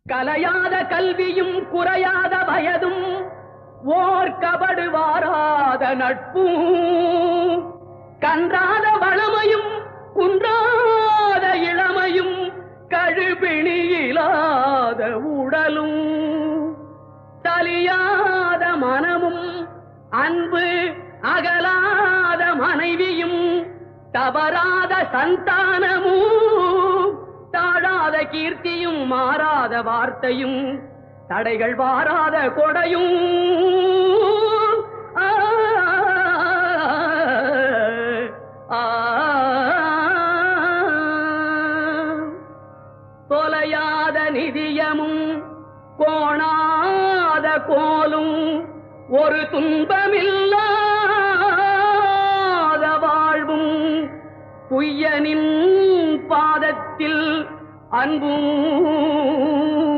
கலையாத கல்வியும் குறையாத வயதும் ஓர் கபடு வாராத நட்பும் கன்றாத வளமையும் குன்றாத இளமையும் கழுபிணியிலாத உடலும் தலியாத மனமும் அன்பு அகலாத மனைவியும் தவறாத சந்தானமும் தாழாத கீர்த்தியும் மாறாத வார்த்தையும் தடைகள் வாராத கொடையும் தொலையாத நிதியமும் கோணாத கோலும் ஒரு துன்பமில்லாத வாழ்வும் புய்யனின் பாதத்தில் அன்பும்